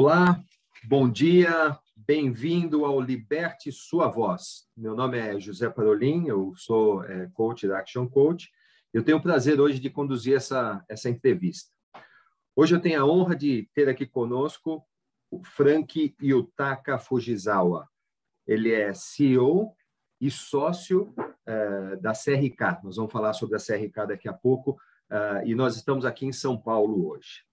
Olá, bom dia, bem-vindo ao Liberte Sua Voz. Meu nome é José Parolin, eu sou coach da Action Coach. Eu tenho o prazer hoje de conduzir essa entrevista. Hoje eu tenho a honra de ter aqui conosco o Frank Yutaka Fujisawa. Ele é CEO e sócio da CRK. Nós vamos falar sobre a CRK daqui a pouco, e nós estamos aqui em São Paulo hoje.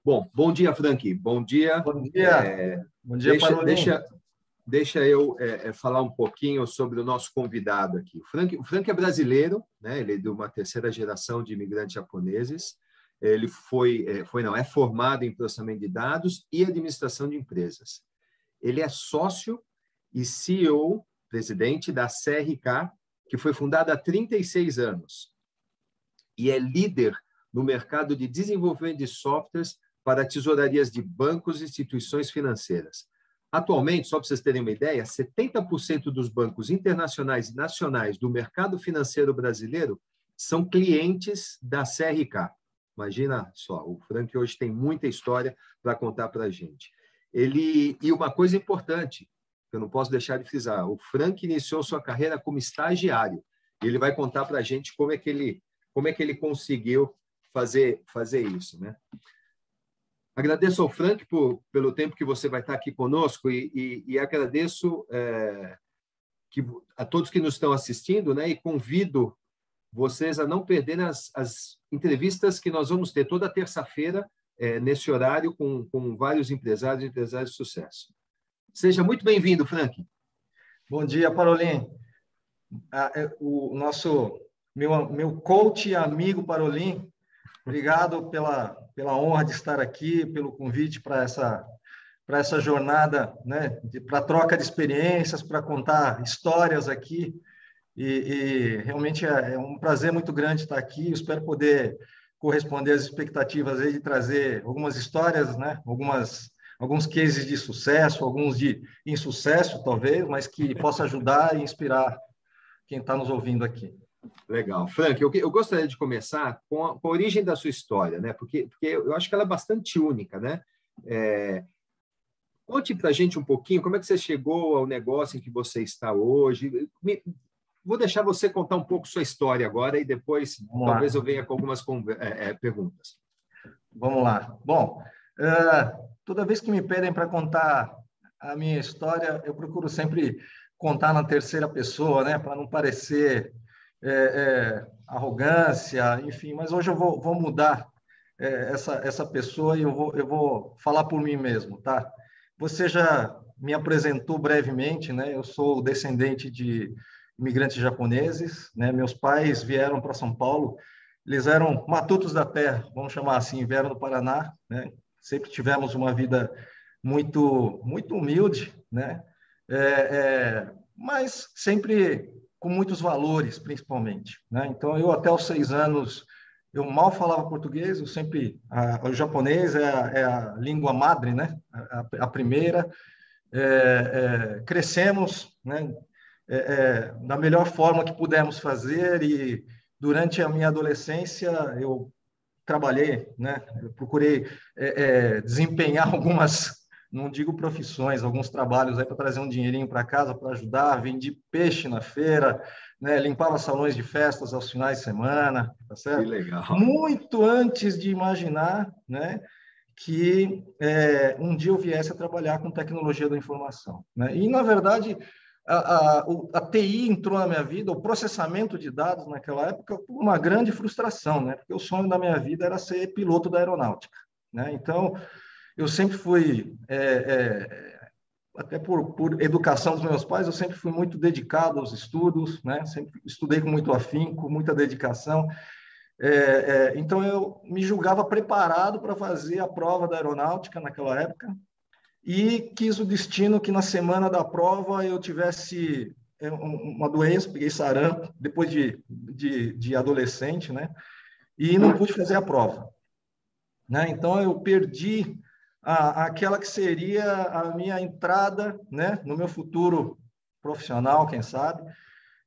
Bom dia, Frank. Bom dia. Bom dia. Bom dia, Parolin. Deixa eu falar um pouquinho sobre o nosso convidado aqui. O Frank é brasileiro, né? Ele é de uma terceira geração de imigrantes japoneses. Ele é formado em processamento de dados e administração de empresas. Ele é sócio e CEO, presidente da CRK, que foi fundada há 36 anos. E é líder no mercado de desenvolvimento de softwares para tesourarias de bancos e instituições financeiras. Atualmente, só para vocês terem uma ideia, 70% dos bancos internacionais e nacionais do mercado financeiro brasileiro são clientes da CRK. Imagina só, o Frank hoje tem muita história para contar para a gente. E uma coisa importante, que eu não posso deixar de frisar, o Frank iniciou sua carreira como estagiário. E ele vai contar para a gente como é que ele conseguiu fazer isso, né? Agradeço ao Frank pelo tempo que você vai estar aqui conosco e agradeço a todos que nos estão assistindo, né? E convido vocês a não perderem as entrevistas que nós vamos ter toda terça-feira nesse horário com vários empresários e empresários de sucesso. Seja muito bem-vindo, Frank. Bom dia, Parolin. O nosso meu coach e amigo Parolin, obrigado pela honra de estar aqui, pelo convite para essa jornada, né, para troca de experiências, para contar histórias aqui. E realmente é um prazer muito grande estar aqui. Eu espero poder corresponder às expectativas aí de trazer algumas histórias, né, alguns cases de sucesso, alguns de insucesso, talvez, mas que possa ajudar e inspirar quem está nos ouvindo aqui. Legal. Frank, eu gostaria de começar com a origem da sua história, né? Porque eu acho que ela é bastante única, né? Conte para a gente um pouquinho como é que você chegou ao negócio em que você está hoje. Vou deixar você contar um pouco sua história agora e depois talvez eu venha com algumas perguntas. Vamos lá. Bom, toda vez que me pedem para contar a minha história, eu procuro sempre contar na terceira pessoa, né? Para não parecer arrogância, enfim, mas hoje eu vou mudar essa pessoa e eu vou falar por mim mesmo, tá? Você já me apresentou brevemente, né? Eu sou descendente de imigrantes japoneses, né? Meus pais vieram para São Paulo, eles eram matutos da terra, vamos chamar assim, vieram do Paraná, né? Sempre tivemos uma vida muito humilde, né? Mas sempre com muitos valores, principalmente, né? Então, eu até os 6 anos, eu mal falava português, o japonês é a língua madre, né? A primeira. Crescemos, né? Da melhor forma que pudemos fazer e durante a minha adolescência eu trabalhei, né? Eu procurei desempenhar algumas, não digo profissões, alguns trabalhos aí para trazer um dinheirinho para casa, para ajudar, vendi peixe na feira, né? Limpava salões de festas aos finais de semana, tá certo? Que legal. Muito antes de imaginar, né, que um dia eu viesse a trabalhar com tecnologia da informação, né? E, na verdade, a TI entrou na minha vida, o processamento de dados naquela época, por uma grande frustração, né? Porque o sonho da minha vida era ser piloto da aeronáutica, né? Então, eu sempre fui, até por educação dos meus pais, eu sempre fui muito dedicado aos estudos, né? Sempre estudei com muito afinco, com muita dedicação. Então, eu me julgava preparado para fazer a prova da aeronáutica naquela época e quis o destino que na semana da prova eu tivesse uma doença, peguei sarampo, depois de adolescente, né? E não pude fazer a prova, né? Então, eu perdi aquela que seria a minha entrada, né, no meu futuro profissional, quem sabe.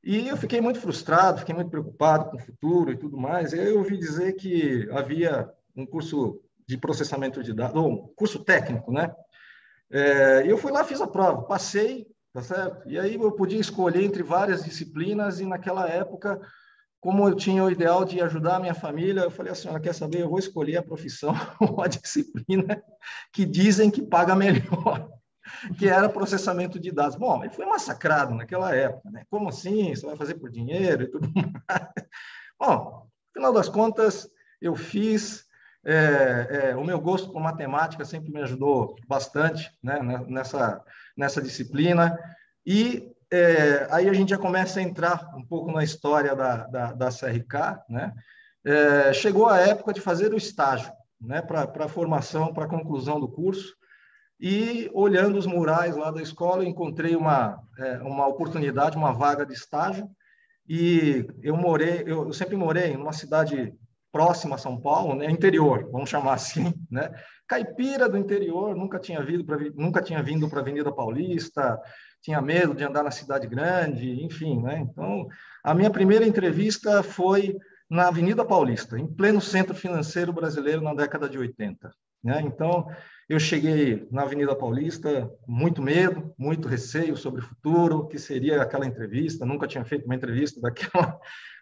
E eu fiquei muito frustrado, fiquei muito preocupado com o futuro e tudo mais. Eu ouvi dizer que havia um curso de processamento de dados, ou curso técnico, né? E eu fui lá, fiz a prova, passei, tá certo? E aí eu podia escolher entre várias disciplinas e naquela época, como eu tinha o ideal de ajudar a minha família, eu falei assim, quer saber, eu vou escolher a profissão ou a disciplina que dizem que paga melhor, que era processamento de dados. Bom, eu fui massacrado naquela época, né? Como assim? Você vai fazer por dinheiro e tudo mais? Bom, no final das contas, eu fiz. O meu gosto por matemática sempre me ajudou bastante, né, nessa disciplina. E aí a gente já começa a entrar um pouco na história da CRK, né? Chegou a época de fazer o estágio, né, para a formação, para a conclusão do curso. E olhando os murais lá da escola, eu encontrei uma oportunidade, uma vaga de estágio. E eu sempre morei numa cidade próxima a São Paulo, né, interior, vamos chamar assim, né, caipira do interior, nunca tinha vindo para a Avenida Paulista, tinha medo de andar na cidade grande, enfim, né? Então, a minha primeira entrevista foi na Avenida Paulista, em pleno centro financeiro brasileiro na década de 80, né? Então, eu cheguei na Avenida Paulista, muito medo, muito receio sobre o futuro, que seria aquela entrevista, nunca tinha feito uma entrevista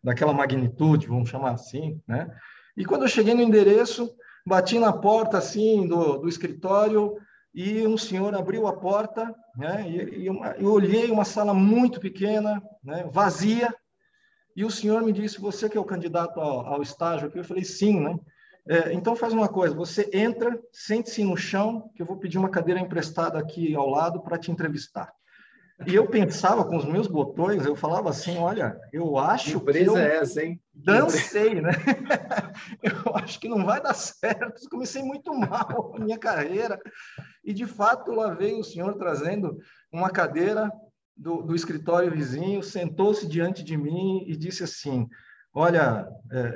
daquela magnitude, vamos chamar assim, né? E quando eu cheguei no endereço, bati na porta, assim, do escritório, e um senhor abriu a porta, né? Eu olhei uma sala muito pequena, né? Vazia, e o senhor me disse, você que é o candidato ao estágio aqui? Eu falei, sim, né? Então faz uma coisa, você entra, sente-se no chão, que eu vou pedir uma cadeira emprestada aqui ao lado para te entrevistar. E eu pensava com os meus botões, eu falava assim, olha, eu acho que eu empresa é essa, hein? dancei, né? Eu acho que não vai dar certo, comecei muito mal a minha carreira. E, de fato, lá veio o senhor trazendo uma cadeira do escritório vizinho, sentou-se diante de mim e disse assim, olha,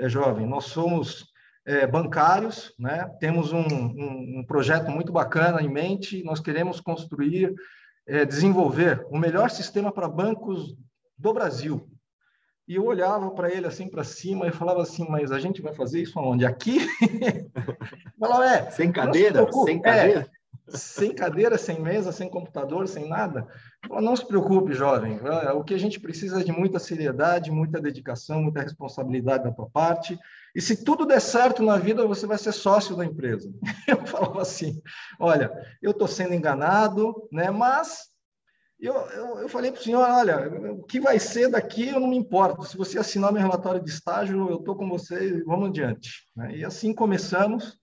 jovem, nós somos bancários, né? Temos um projeto muito bacana em mente, nós queremos construir, desenvolver o melhor sistema para bancos do Brasil. E eu olhava para ele assim para cima e falava assim, mas a gente vai fazer isso aonde? Aqui? Falava, sem não se cadeira? Sem preocupe, cadeira? sem cadeira, sem mesa, sem computador, sem nada. Falava, não se preocupe, jovem, o que a gente precisa é de muita seriedade, muita dedicação, muita responsabilidade da tua parte, e se tudo der certo na vida, você vai ser sócio da empresa. Eu falava assim, olha, eu estou sendo enganado, né, mas eu falei para o senhor, olha, o que vai ser daqui eu não me importo, se você assinar meu relatório de estágio, eu estou com você, vamos adiante. Né? E assim começamos.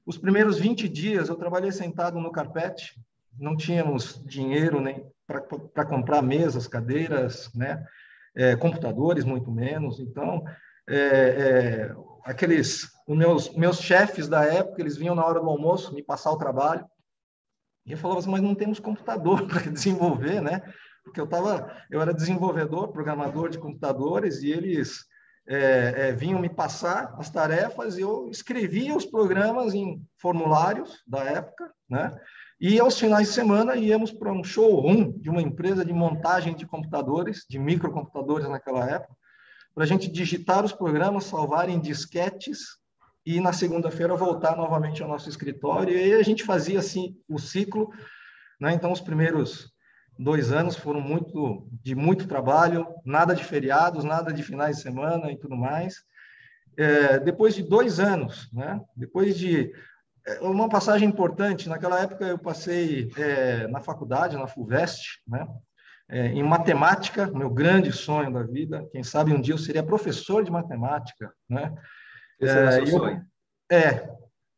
Os primeiros 20 dias eu trabalhei sentado no carpete, não tínhamos dinheiro nem para comprar mesas, cadeiras, né? Computadores, muito menos. Então, os meus chefes da época, eles vinham na hora do almoço me passar o trabalho, e eu falava assim, mas não temos computador para desenvolver, né? Porque eu era desenvolvedor, programador de computadores, e eles vinham me passar as tarefas, e eu escrevia os programas em formulários da época, né? E aos finais de semana íamos para um showroom de uma empresa de montagem de computadores, de microcomputadores naquela época, para a gente digitar os programas, salvar em disquetes e na segunda-feira voltar novamente ao nosso escritório. E aí a gente fazia assim o ciclo, né? Então os primeiros 2 anos foram de muito trabalho, nada de feriados, nada de finais de semana e tudo mais. Depois de 2 anos, né? Depois de uma passagem importante, naquela época eu passei na faculdade, na FUVEST, né? Em matemática, meu grande sonho da vida. Quem sabe um dia eu seria professor de matemática, né? Esse era o seu sonho?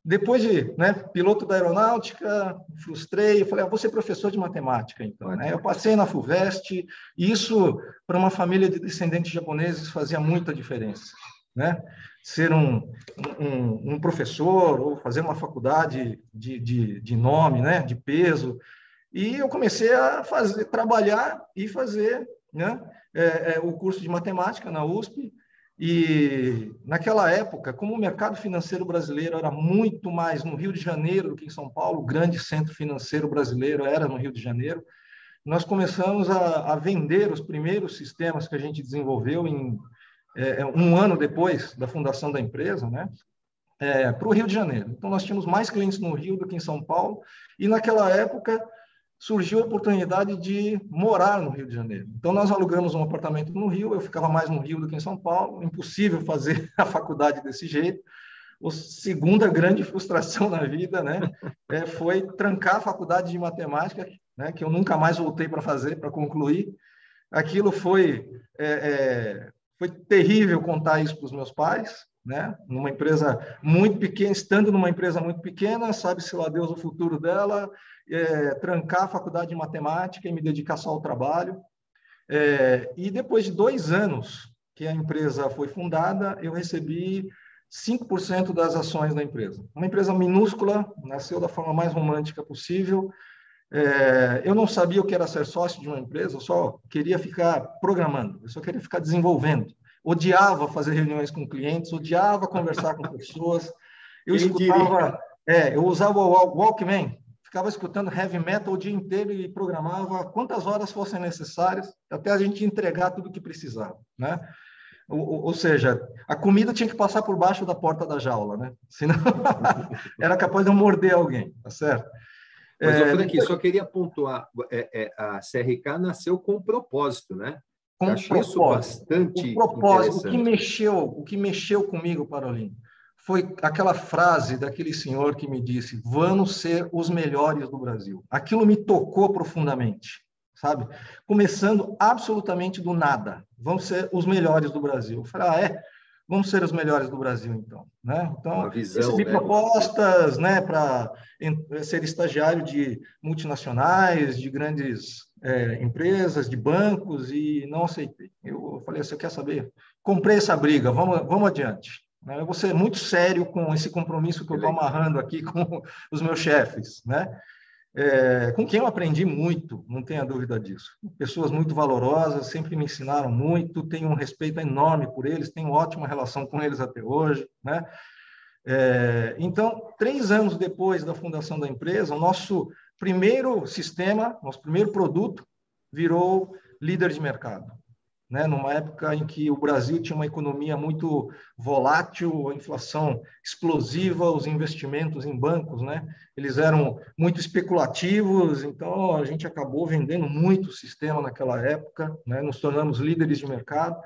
Depois de, né, piloto da aeronáutica, frustrei, eu falei, vou ser professor de matemática, então. Né? Eu passei na FUVEST, e isso, para uma família de descendentes japoneses, fazia muita diferença. Né? Ser um professor, ou fazer uma faculdade de nome, né, de peso. E eu comecei a trabalhar e fazer, né, o curso de matemática na USP. E naquela época, como o mercado financeiro brasileiro era muito mais no Rio de Janeiro do que em São Paulo, o grande centro financeiro brasileiro era no Rio de Janeiro, nós começamos a vender os primeiros sistemas que a gente desenvolveu um ano depois da fundação da empresa, né? para o Rio de Janeiro. Então, nós tínhamos mais clientes no Rio do que em São Paulo, e naquela época surgiu a oportunidade de morar no Rio de Janeiro. Então, nós alugamos um apartamento no Rio, eu ficava mais no Rio do que em São Paulo, impossível fazer a faculdade desse jeito. A segunda grande frustração na vida, né, foi trancar a faculdade de matemática, né, que eu nunca mais voltei para fazer, para concluir. Aquilo foi terrível contar isso para os meus pais, né, numa empresa muito pequena, estando numa empresa muito pequena, sabe-se lá Deus o futuro dela, trancar a faculdade de matemática e me dedicar só ao trabalho. E depois de 2 anos que a empresa foi fundada, eu recebi 5% das ações da empresa. Uma empresa minúscula, nasceu da forma mais romântica possível. Eu não sabia o que era ser sócio de uma empresa, eu só queria ficar programando, eu só queria ficar desenvolvendo. Odiava fazer reuniões com clientes, odiava conversar com pessoas. Eu escutava, eu usava o Walkman, ficava escutando heavy metal o dia inteiro e programava quantas horas fossem necessárias até a gente entregar tudo o que precisava, né? Ou seja, a comida tinha que passar por baixo da porta da jaula, né? Senão era capaz de eu morder alguém, tá certo? Mas, Frank, só queria pontuar, a CRK nasceu com um propósito, né? Com eu acho isso bastante propósito, interessante. o que mexeu comigo, Parolin, foi aquela frase daquele senhor que me disse: vamos ser os melhores do Brasil. Aquilo me tocou profundamente, sabe? Começando absolutamente do nada. Vamos ser os melhores do Brasil. Eu falei, vamos ser os melhores do Brasil, então. Né? Então, recebi propostas, né, para ser estagiário de multinacionais, de grandes empresas, de bancos, e não aceitei. Eu falei, você quer saber? Comprei essa briga, vamos adiante. Eu vou ser muito sério com esse compromisso que eu estou amarrando aqui com os meus chefes, né? Com quem eu aprendi muito, não tenha dúvida disso. Pessoas muito valorosas, sempre me ensinaram muito, tenho um respeito enorme por eles, tenho ótima relação com eles até hoje, né? Então, 3 anos depois da fundação da empresa, o nosso primeiro sistema, nosso primeiro produto, virou líder de mercado. Né, numa época em que o Brasil tinha uma economia muito volátil, a inflação explosiva, os investimentos em bancos, né, eles eram muito especulativos, então a gente acabou vendendo muito o sistema naquela época, né, nos tornamos líderes de mercado.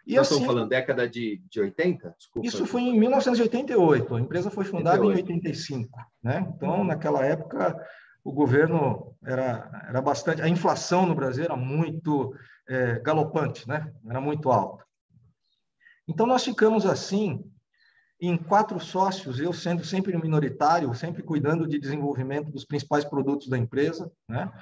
E nós estamos falando década de 80? Desculpa. Isso foi em 1988, a empresa foi fundada em 85. Né? Então, naquela época, o governo era bastante... A inflação no Brasil era muito galopante, né? Era muito alta. Então, nós ficamos assim, em 4 sócios, eu sendo sempre minoritário, sempre cuidando de desenvolvimento dos principais produtos da empresa, né?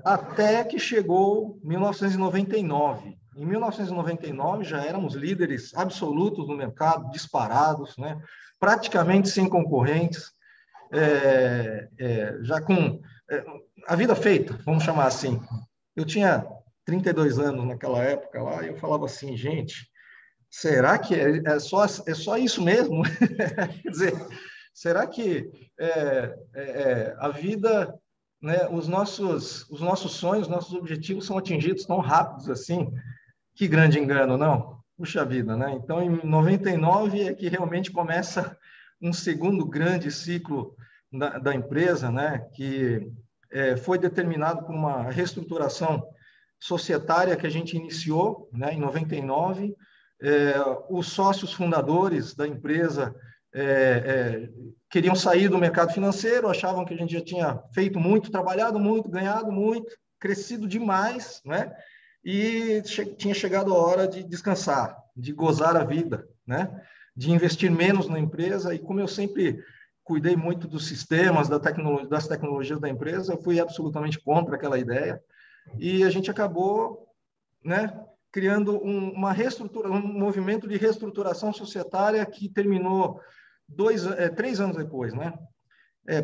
Até que chegou 1999. Em 1999, já éramos líderes absolutos no mercado, disparados, né? Praticamente sem concorrentes, já com a vida feita, vamos chamar assim. Eu tinha 32 anos naquela época lá, e eu falava assim, gente, será que é só isso mesmo? Quer dizer, será que a vida, né, os nossos sonhos, nossos objetivos são atingidos tão rápidos assim? Que grande engano, não? Puxa vida, né? Então, em 99 é que realmente começa um segundo grande ciclo da empresa, né? Que foi determinado por uma reestruturação societária que a gente iniciou, né, em 99. Os sócios fundadores da empresa queriam sair do mercado financeiro, achavam que a gente já tinha feito muito, trabalhado muito, ganhado muito, crescido demais, né? E tinha chegado a hora de descansar, de gozar a vida, né? De investir menos na empresa. E como eu sempre cuidei muito dos sistemas, das tecnologias da empresa, eu fui absolutamente contra aquela ideia. E a gente acabou, né, criando um movimento de reestruturação societária que terminou 3 anos depois, né?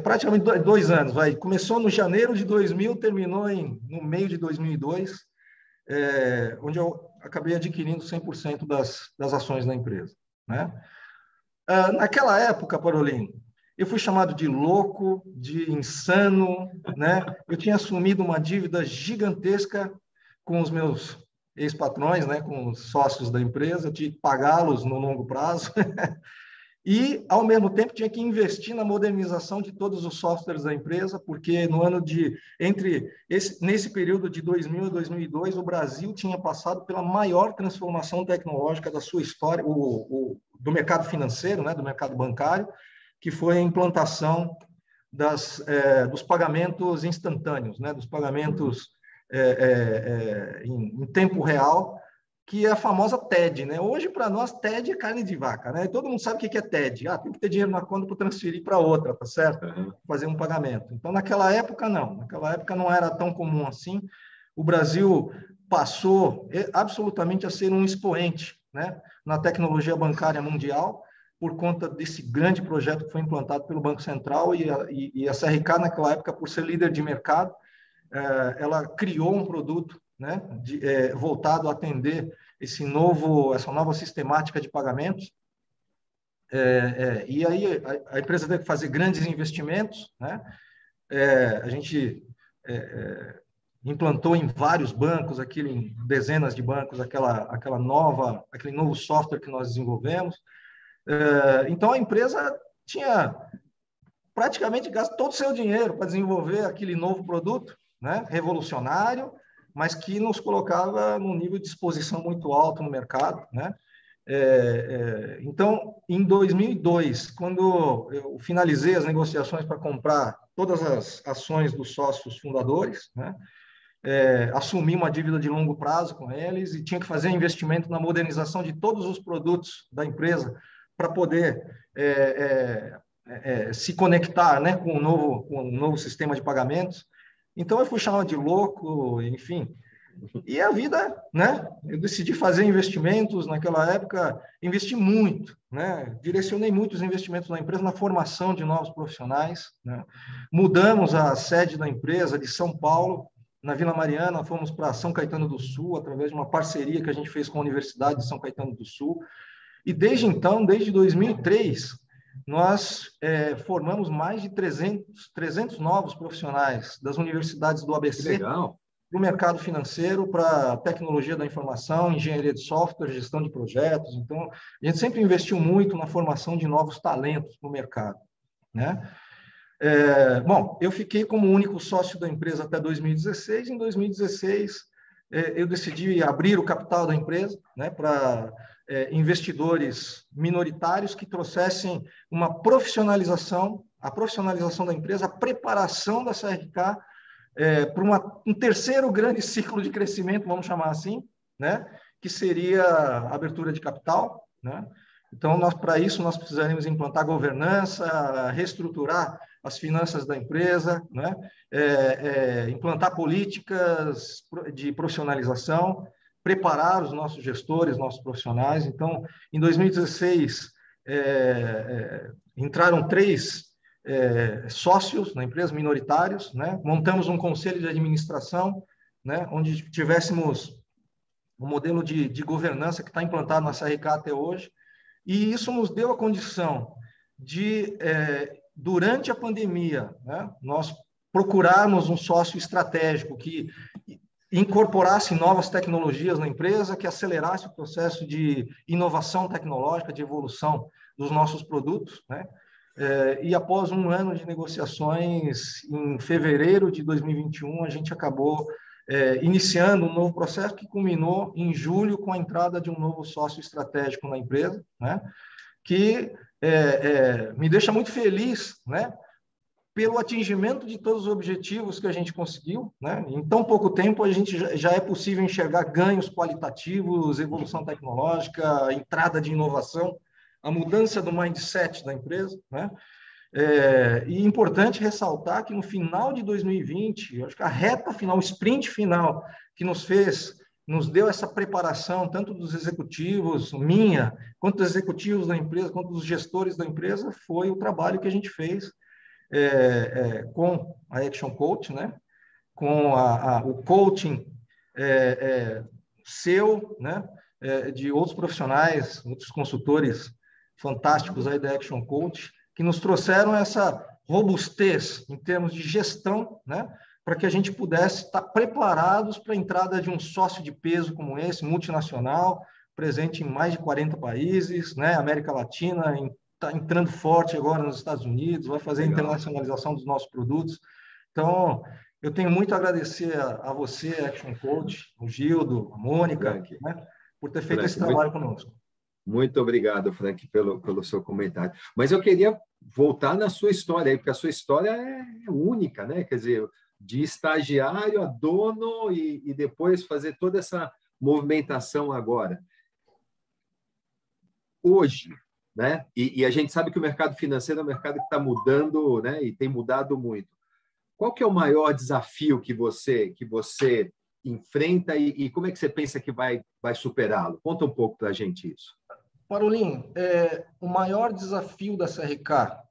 Praticamente 2 anos. Começou no janeiro de 2000, terminou no meio de 2002, onde eu acabei adquirindo 100% das ações da empresa. Né? Naquela época, Parolin, eu fui chamado de louco, de insano, né? Eu tinha assumido uma dívida gigantesca com os meus ex-patrões, né? Com os sócios da empresa, eu tinha que pagá-los no longo prazo. e, ao mesmo tempo, tinha que investir na modernização de todos os softwares da empresa, porque no ano nesse período de 2000 a 2002, o Brasil tinha passado pela maior transformação tecnológica da sua história, do mercado financeiro, né, do mercado bancário, que foi a implantação dos pagamentos instantâneos, né, dos pagamentos em tempo real, que é a famosa TED, né? Hoje, para nós, TED é carne de vaca, né? Todo mundo sabe o que é TED. Tem que ter dinheiro na conta para transferir para outra, tá certo? Fazer um pagamento. Então, naquela época, não. Naquela época não era tão comum assim. O Brasil passou absolutamente a ser um expoente, né, na tecnologia bancária mundial, por conta desse grande projeto que foi implantado pelo Banco Central, e a CRK, naquela época, por ser líder de mercado, ela criou um produto, né, voltado a atender essa nova sistemática de pagamentos. E aí a empresa teve que fazer grandes investimentos, né? A gente implantou em vários bancos, em dezenas de bancos, aquele novo software que nós desenvolvemos. Então a empresa tinha praticamente gasto todo o seu dinheiro para desenvolver aquele novo produto, né, revolucionário, mas que nos colocava num nível de exposição muito alto no mercado, né? Então, em 2002, quando eu finalizei as negociações para comprar todas as ações dos sócios fundadores, né, assumi uma dívida de longo prazo com eles e tinha que fazer investimento na modernização de todos os produtos da empresa para poder se conectar, né, com um novo sistema de pagamentos. Então, eu fui chamado de louco, enfim. E a vida, né? Eu decidi fazer investimentos naquela época, investi muito, né? Direcionei muitos investimentos na empresa na formação de novos profissionais, né? Mudamos a sede da empresa de São Paulo, na Vila Mariana, fomos para São Caetano do Sul, através de uma parceria que a gente fez com a Universidade de São Caetano do Sul. E desde então, desde 2003, nós formamos mais de 300 novos profissionais das universidades do ABC, do mercado financeiro, para tecnologia da informação, engenharia de software, gestão de projetos. Então, a gente sempre investiu muito na formação de novos talentos no mercado, né? Bom, eu fiquei como único sócio da empresa até 2016. Em 2016, eu decidi abrir o capital da empresa, né, para investidores minoritários que trouxessem uma profissionalização, a profissionalização da empresa, a preparação da CRK para um terceiro grande ciclo de crescimento, vamos chamar assim, né, que seria a abertura de capital, né? Então, para isso, nós precisaremos implantar governança, reestruturar as finanças da empresa, né? Implantar políticas de profissionalização, preparar os nossos gestores, nossos profissionais. Então, em 2016, entraram 3 sócios na empresa, minoritários, né? Montamos um conselho de administração, né, onde tivéssemos um modelo de governança que está implantado na CRK até hoje, e isso nos deu a condição de, durante a pandemia, né, nós procurarmos um sócio estratégico que incorporasse novas tecnologias na empresa, que acelerasse o processo de inovação tecnológica, de evolução dos nossos produtos, né? E após um ano de negociações, em fevereiro de 2021, a gente acabou iniciando um novo processo que culminou em julho com a entrada de um novo sócio estratégico na empresa, né? Que me deixa muito feliz, né, pelo atingimento de todos os objetivos que a gente conseguiu, né? Em tão pouco tempo, a gente já é possível enxergar ganhos qualitativos, evolução tecnológica, entrada de inovação, a mudança do mindset da empresa, né? E é importante ressaltar que no final de 2020, acho que a reta final, o sprint final que nos deu essa preparação, tanto dos executivos, minha, quanto dos executivos da empresa, quanto dos gestores da empresa, foi o trabalho que a gente fez com a Action Coach, né? Com o coaching seu, né? De outros profissionais, outros consultores fantásticos aí da Action Coach, que nos trouxeram essa robustez em termos de gestão, né, para que a gente pudesse estar preparados para a entrada de um sócio de peso como esse, multinacional, presente em mais de 40 países, né, América Latina, em está entrando forte agora nos Estados Unidos, vai fazer a internacionalização dos nossos produtos. Então, eu tenho muito a agradecer a você, Action Coach, o Gildo, a Mônica, né, por ter feito esse trabalho conosco. Muito obrigado, Frank, pelo seu comentário. Mas eu queria voltar na sua história aí, porque a sua história é única, né? Quer dizer, de estagiário a dono e depois fazer toda essa movimentação agora. Hoje, né? E a gente sabe que o mercado financeiro é um mercado que está mudando, né? E tem mudado muito. Qual que é o maior desafio que você enfrenta e como é que você pensa que vai superá-lo? Conta um pouco para a gente isso. Parolim, o maior desafio da CRK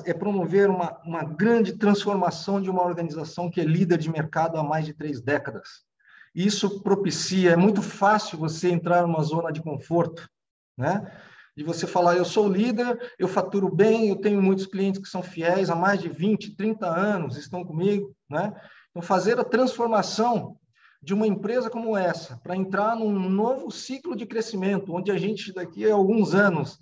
é promover uma grande transformação de uma organização que é líder de mercado há mais de 3 décadas. Isso propicia, é muito fácil você entrar numa zona de conforto, né? De você falar, eu sou líder, eu faturo bem, eu tenho muitos clientes que são fiéis há mais de 20, 30 anos, estão comigo, né? Então, fazer a transformação de uma empresa como essa, para entrar num novo ciclo de crescimento, onde a gente, daqui a alguns anos,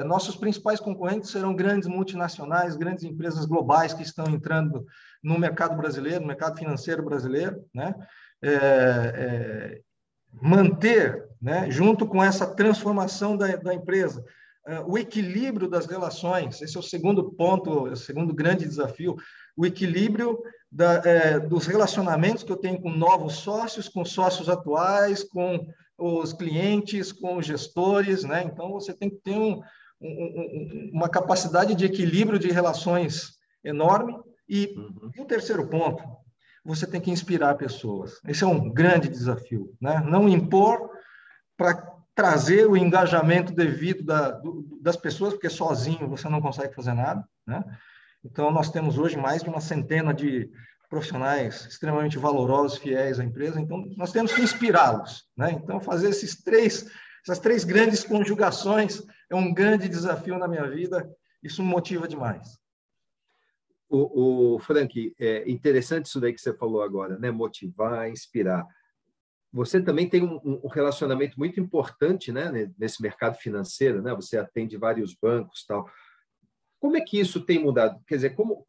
nossos principais concorrentes serão grandes multinacionais, grandes empresas globais que estão entrando no mercado brasileiro, no mercado financeiro brasileiro, né? Manter, né, junto com essa transformação da empresa, o equilíbrio das relações, esse é o segundo ponto, o segundo grande desafio, o equilíbrio dos relacionamentos que eu tenho com novos sócios, com sócios atuais, com os clientes, com os gestores, né? Então, você tem que ter uma capacidade de equilíbrio de relações enorme. E o terceiro ponto, você tem que inspirar pessoas. Esse é um grande desafio, né? Não impor para trazer o engajamento devido das pessoas, porque sozinho você não consegue fazer nada, né? Então, nós temos hoje mais de uma centena de profissionais extremamente valorosos, fiéis à empresa, então nós temos que inspirá-los, né? Então, fazer essas três grandes conjugações é um grande desafio na minha vida, isso me motiva demais. Frank, é interessante isso daí que você falou agora, né? Motivar, inspirar. Você também tem um relacionamento muito importante, né, nesse mercado financeiro, né? Você atende vários bancos, tal. Como é que isso tem mudado? Quer dizer, como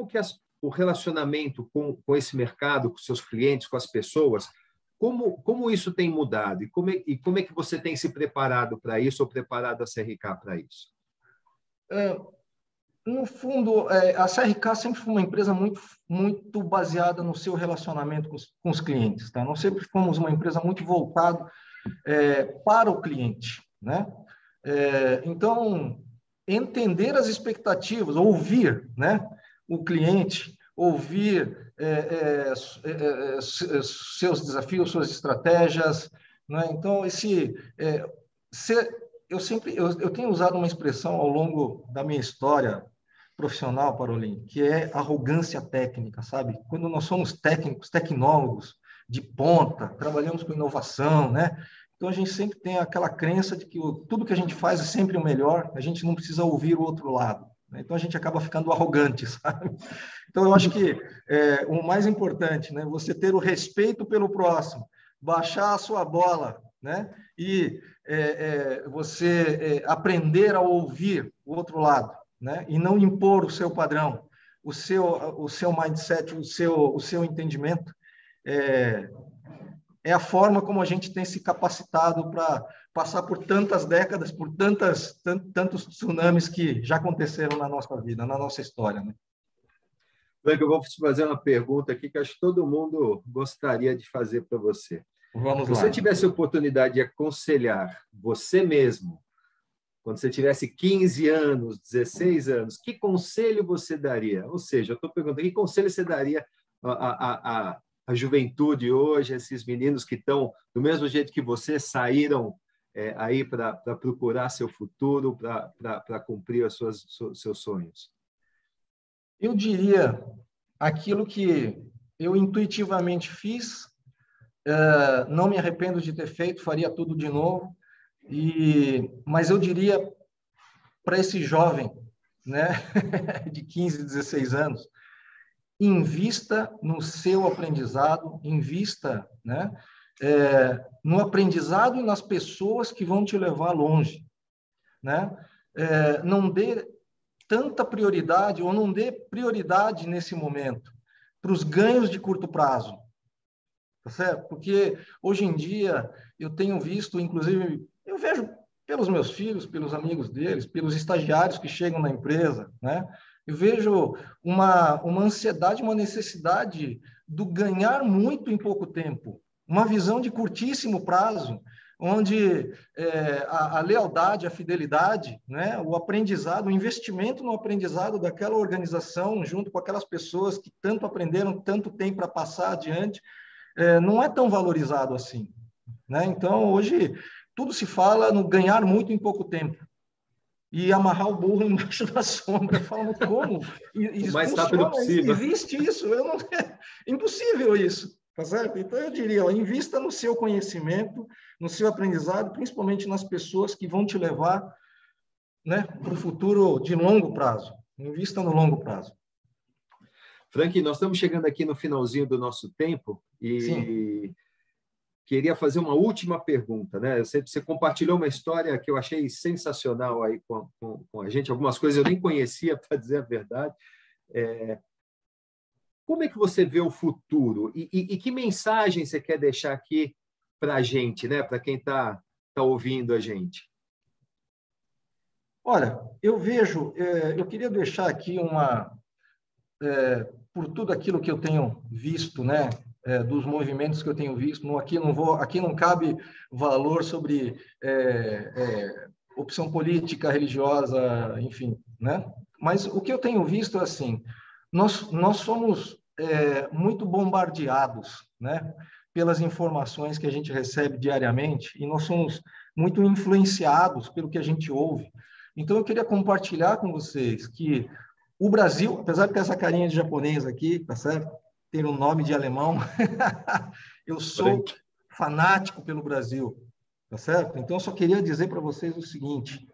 que o relacionamento com esse mercado, com seus clientes, com as pessoas, como isso tem mudado? E como é que você tem se preparado para isso ou preparado a CRK para isso? No fundo, a CRK sempre foi uma empresa muito, muito baseada no seu relacionamento com os clientes, tá? Nós sempre fomos uma empresa muito voltada para o cliente, né? Então, entender as expectativas, ouvir, né, o cliente, ouvir seus desafios, suas estratégias, né? Então, eu tenho usado uma expressão ao longo da minha história profissional, Parolim, que é arrogância técnica, sabe? Quando nós somos técnicos, tecnólogos de ponta, trabalhamos com inovação, né? Então, a gente sempre tem aquela crença de que tudo que a gente faz é sempre o melhor, a gente não precisa ouvir o outro lado, né? Então, a gente acaba ficando arrogante, sabe? Então, eu acho que o mais importante, né? Você ter o respeito pelo próximo, baixar a sua bola, né? E você aprender a ouvir o outro lado, né? E não impor o seu padrão, o seu mindset, o seu entendimento. É a forma como a gente tem se capacitado para passar por tantas décadas, por tantos tsunamis que já aconteceram na nossa vida, na nossa história, né? Eu vou te fazer uma pergunta aqui que acho que todo mundo gostaria de fazer para você. Vamos lá. Se você tivesse a oportunidade de aconselhar você mesmo, quando você tivesse 15 anos, 16 anos, que conselho você daria? Ou seja, eu estou perguntando, que conselho você daria à juventude hoje, esses meninos que estão, do mesmo jeito que você, saíram aí para procurar seu futuro, para cumprir seus sonhos? Eu diria aquilo que eu intuitivamente fiz, não me arrependo de ter feito, faria tudo de novo, mas eu diria para esse jovem, né, de 15, 16 anos, invista no seu aprendizado, invista, né, no aprendizado e nas pessoas que vão te levar longe, né? Não dê tanta prioridade, ou não dê prioridade nesse momento para os ganhos de curto prazo, tá certo? Porque hoje em dia eu tenho visto, inclusive, eu vejo pelos meus filhos, pelos amigos deles, pelos estagiários que chegam na empresa, né? Eu vejo uma ansiedade, uma necessidade do ganhar muito em pouco tempo, uma visão de curtíssimo prazo, onde a lealdade, a fidelidade, né, o aprendizado, o investimento no aprendizado daquela organização, junto com aquelas pessoas que tanto aprenderam, tanto tem para passar adiante, não é tão valorizado assim, né? Então, hoje, tudo se fala no ganhar muito em pouco tempo e amarrar o burro embaixo da sombra. Falam, como? O mais rápido Funciona? possível. Existe isso? É impossível isso, tá certo? Então, eu diria, invista no seu conhecimento, no seu aprendizado, principalmente nas pessoas que vão te levar, né, para o futuro de longo prazo. Invista no longo prazo. Frank, nós estamos chegando aqui no finalzinho do nosso tempo e Sim. queria fazer uma última pergunta, né? Você compartilhou uma história que eu achei sensacional aí com a gente, algumas coisas eu nem conhecia, para dizer a verdade. Como é que você vê o futuro? E que mensagem você quer deixar aqui para a gente, né? Para quem está ouvindo a gente? Olha, eu vejo, eu queria deixar aqui por tudo aquilo que eu tenho visto, né, dos movimentos que eu tenho visto, aqui não cabe valor sobre opção política, religiosa, enfim, né? Mas o que eu tenho visto é assim, nós somos muito bombardeados, né, pelas informações que a gente recebe diariamente e nós somos muito influenciados pelo que a gente ouve. Então, eu queria compartilhar com vocês que o Brasil, apesar de ter essa carinha de japonês aqui, tá certo? Ter um nome de alemão, eu sou Frank. fanático pelo Brasil, tá certo? Então, eu só queria dizer para vocês o seguinte: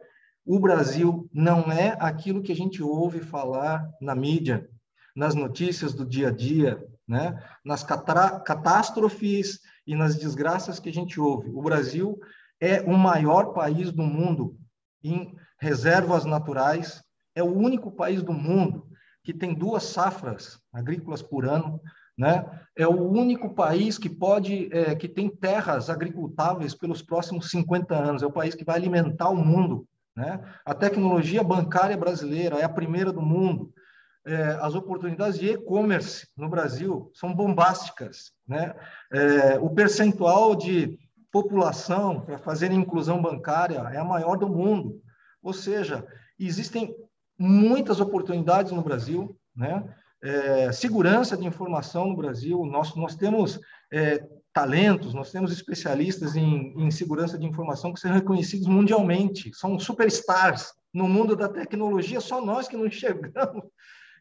o Brasil não é aquilo que a gente ouve falar na mídia, nas notícias do dia a dia, né? Nas catástrofes e nas desgraças que a gente ouve. O Brasil é o maior país do mundo em reservas naturais, é o único país do mundo que tem 2 safras agrícolas por ano, né? É o único país que que tem terras agricultáveis pelos próximos 50 anos. É o país que vai alimentar o mundo, né? A tecnologia bancária brasileira é a primeira do mundo. As oportunidades de e-commerce no Brasil são bombásticas, né? O percentual de população para fazer inclusão bancária é a maior do mundo. Ou seja, existem muitas oportunidades no Brasil, né? Segurança de informação no Brasil, nós temos talentos, nós temos especialistas em segurança de informação que são reconhecidos mundialmente, são superstars no mundo da tecnologia, só nós que não enxergamos.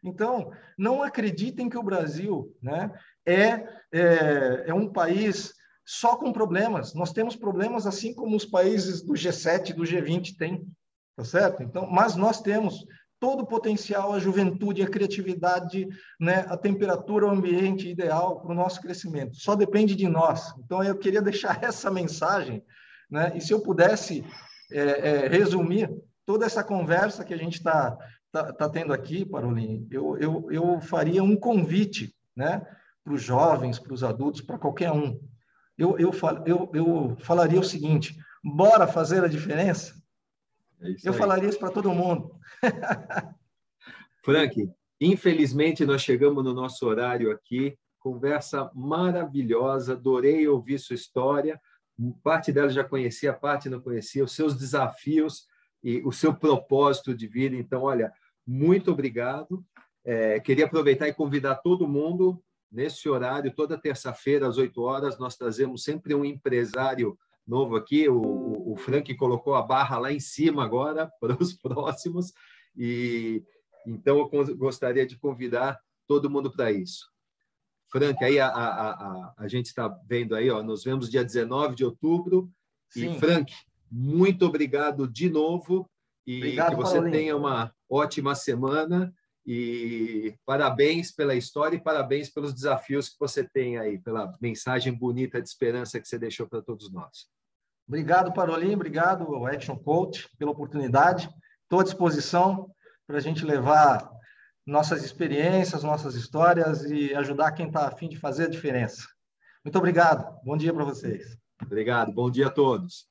Então, não acreditem que o Brasil, né, é um país só com problemas. Nós temos problemas assim como os países do G7, do G20 têm, tá certo? Então, mas nós temos todo o potencial, a juventude, a criatividade, né, a temperatura, o ambiente ideal para o nosso crescimento. Só depende de nós. Então, eu queria deixar essa mensagem, né, e se eu pudesse resumir toda essa conversa que a gente está tendo aqui, Parolin, eu faria um convite, né, para os jovens, para os adultos, para qualquer um. Eu falaria o seguinte: bora fazer a diferença? Eu falaria isso para todo mundo. Frank, infelizmente nós chegamos no nosso horário aqui. Conversa maravilhosa, adorei ouvir sua história. Parte dela já conhecia, parte não conhecia, os seus desafios e o seu propósito de vida. Então, olha, muito obrigado. Queria aproveitar e convidar todo mundo nesse horário, toda terça-feira, às 8 horas, nós trazemos sempre um empresário novo aqui. O Frank colocou a barra lá em cima agora para os próximos. E então eu gostaria de convidar todo mundo para isso. Frank, aí a gente está vendo aí, ó, nos vemos dia 19 de outubro. Sim. E, Frank, muito obrigado de novo e obrigado, que você tenha uma ótima semana E parabéns pela história e parabéns pelos desafios que você tem aí, pela mensagem bonita de esperança que você deixou para todos nós. Obrigado, Parolin, obrigado, Action Coach, pela oportunidade. Estou à disposição para a gente levar nossas experiências, nossas histórias e ajudar quem está a fim de fazer a diferença. Muito obrigado. Bom dia para vocês. Obrigado. Bom dia a todos.